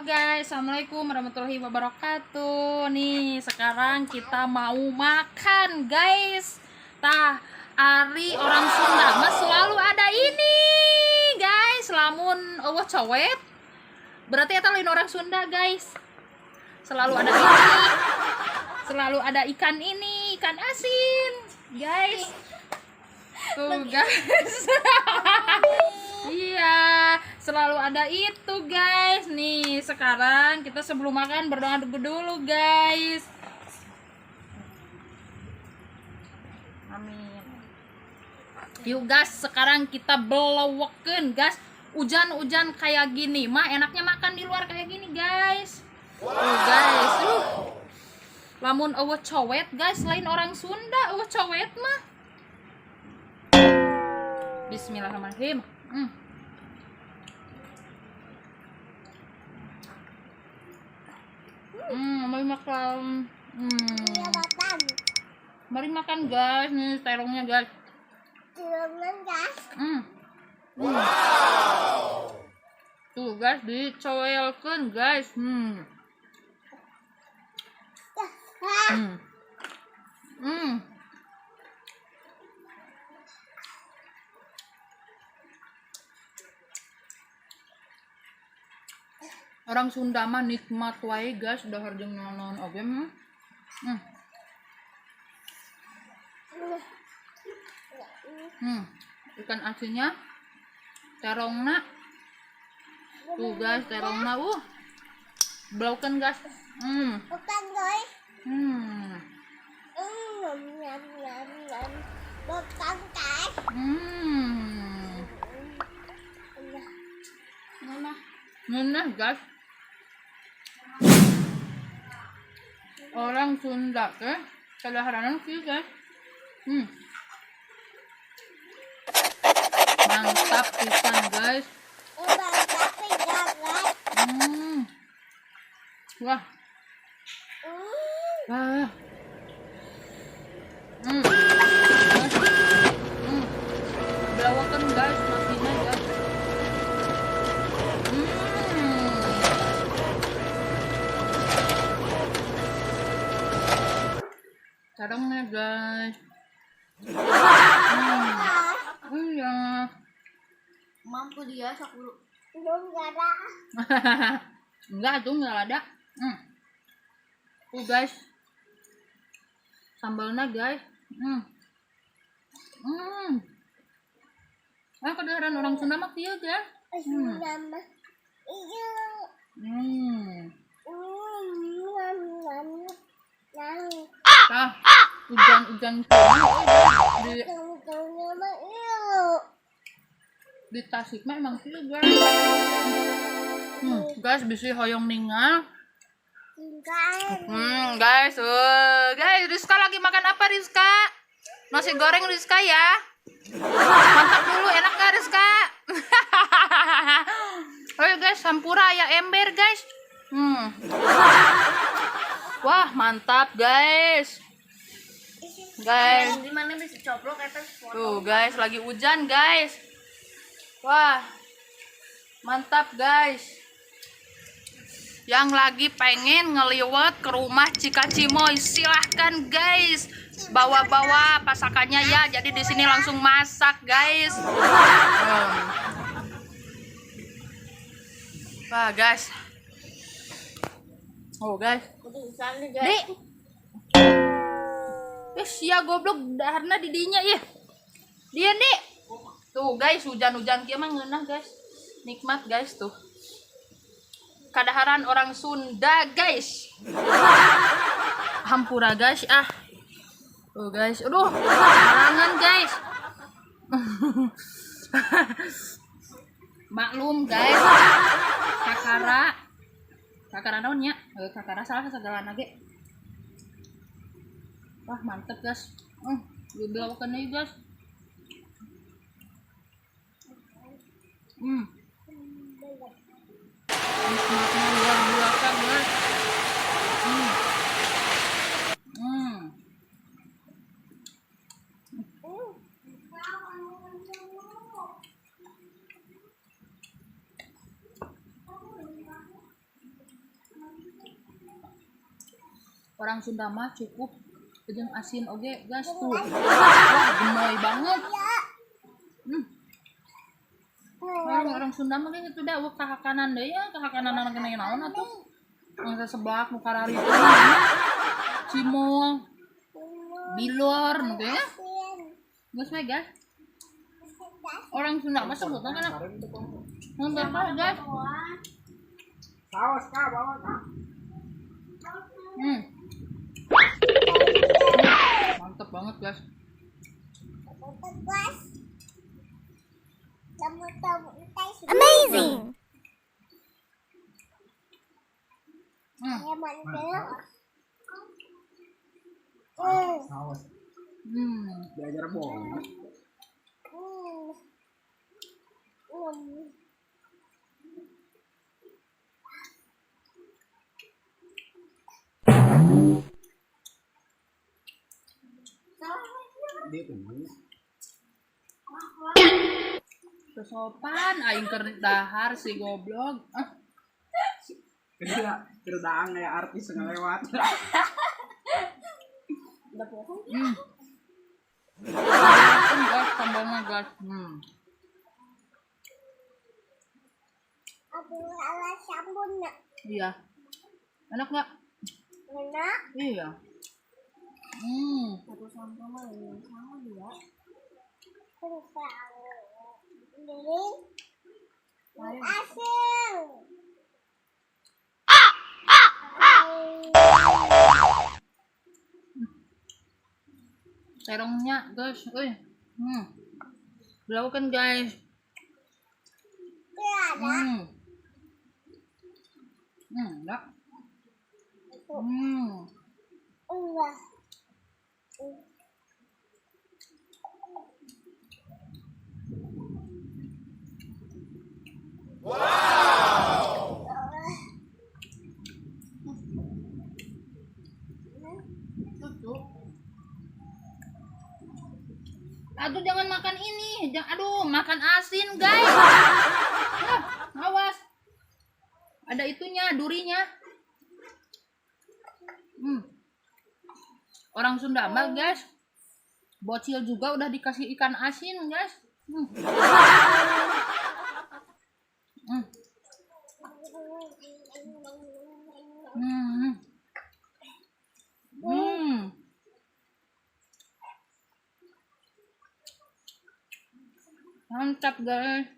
Halo guys, assalamualaikum warahmatullahi wabarakatuh. Nih sekarang kita mau makan guys. Ari orang Sunda mas selalu ada ini guys. Lamun eueuh cowet berarti eta lain orang Sunda guys. Selalu ada ini. Selalu ada ikan ini, ikan asin guys. Tuh guys. Iya, selalu ada itu guys. Nih sekarang kita sebelum makan berdoa dulu guys. Amin. Yuk guys, sekarang kita belewekeun guys. Hujan-hujan kayak gini mah enaknya makan di luar kayak gini guys. Tuh guys, lamun eueuh cowet guys, lain orang Sunda eueuh cowet mah. Bismillahirrahmanirrahim. Mari makan. Mari makan guys, nih terongnya guys. Wow. Tuh guys, dicoelkeun guys. Orang Sunda mah nikmat wae guys, dahar jeung naon oge mah. Ikan asinnya, terongna. Tuh guys, terongna blaukeun guys. Bukan guys. Bukan guys. Nah guys. Orang Sunda teh kadaharanan kieu guys. Mantap pisan guys. Wah. Wah. Belawakan guys, makinnya guys. Sarangnya guys. Iya. Mampu dia sakulu. Enggak ada. Enggak tuh enggak ada. Guys. Sambalnya guys. Kedengaran orang Sunda mah kieu guys. Hujan-hujan di Tasik mah emang kieu guys. Guys bisi hoyong ningal. Guys, guys, Rizka lagi makan apa Rizka? Nasi goreng Rizka ya. Mantap dulu, enak gak Rizka? Ayo guys, sampura ya ember guys. Wah mantap guys. Guys, Gimana bisa coplok atas foto? tuh guys lagi hujan guys. Wah mantap guys. Yang lagi pengen ngeliwat ke rumah Cika Cimoy silahkan guys, bawa-bawa pasakannya ya. Jadi di sini langsung masak guys. Wah guys. Oh guys. Di. Ya goblok daharna didinya ya. Dia nih. Tuh guys, hujan-hujan kieu mah ngeunah guys. Nikmat guys tuh. Kadaharan orang Sunda guys. Hampura guys Tuh guys, aduh, halangan guys. Maklum guys. Kakara naon nya? Kakara salah segala nage. Wah, mantep guys. Dibelawakeun deui guys. Nikmatnya luar biasa guys. Orang Sunda mah cukup jeung asin oge guys tuh. Wah, gemoy banget. Orang Sunda mah gitu dah kahakanan deui ya, kahakanan anak geuning naon atuh. Mangsa seblak nu karari teh cimol, bilor nu teh ya. Geus we guys. Orang Sunda mah sebutna kana nonton guys. Saus kah bawa kah? Mantap banget guys. Amazing. Saus. Hmm. Diajar bohong. Dia tuh. Kesopan aing keur dahar si goblok. Kerdaang kayak artis ngelewat. Gas tambahnya gas. Alat sabun nak. Iya. Enak nggak? Enak. Iya. Satu sampo mah yang sama dia. Terus ini asin. Terongnya guys, Lakukan guys. Ada. Enggak. Enggak. Aduh jangan makan ini, aduh makan asin guys. Awas, ada itunya, durinya. Orang Sunda mah guys, bocil juga udah dikasih ikan asin guys. Mantap guys.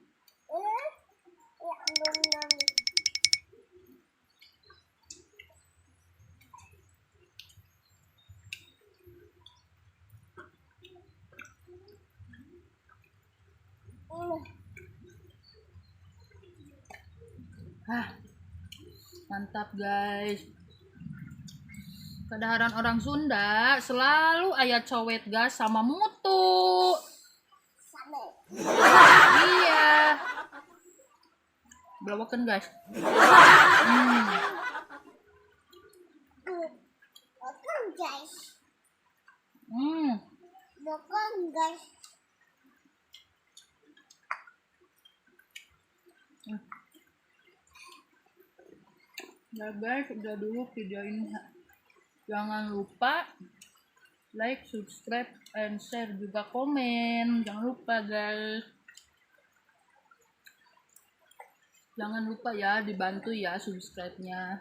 Mantap guys. Kedaharan orang Sunda selalu aya cowet gas sama mutu. Iya. Belawakan guys. Bukan guys. Bukan guys. Ya guys, udah dulu video ini. Jangan lupa like, subscribe, and share juga komen. Jangan lupa guys. Jangan lupa ya dibantu ya subscribe-nya.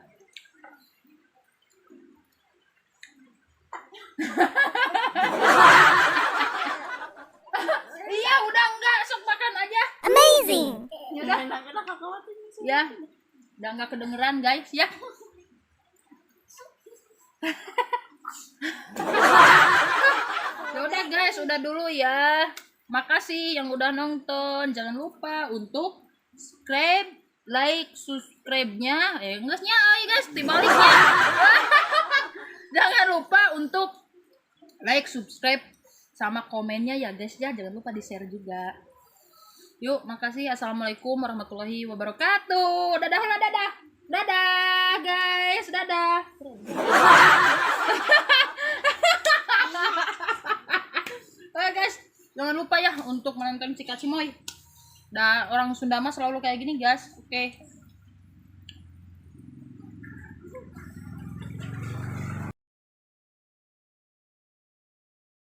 Iya udah enggak, sok makan aja. Amazing. Ya, udah nggak kedengeran guys ya. Ya udah guys, udah dulu ya. Makasih yang udah nonton. Jangan lupa untuk subscribe, like, subscribe-nya. Enggaknya guys, dibaliknya. Jangan lupa untuk like, subscribe, sama komennya ya guys ya. Jangan lupa di-share juga. Yuk, makasih. Assalamualaikum warahmatullahi wabarakatuh. Dadah lah, dadah. Dadah guys, dadah. Oke guys, jangan lupa ya untuk menonton Cika Cimoy. Orang Sunda mah selalu kayak gini guys. Oke.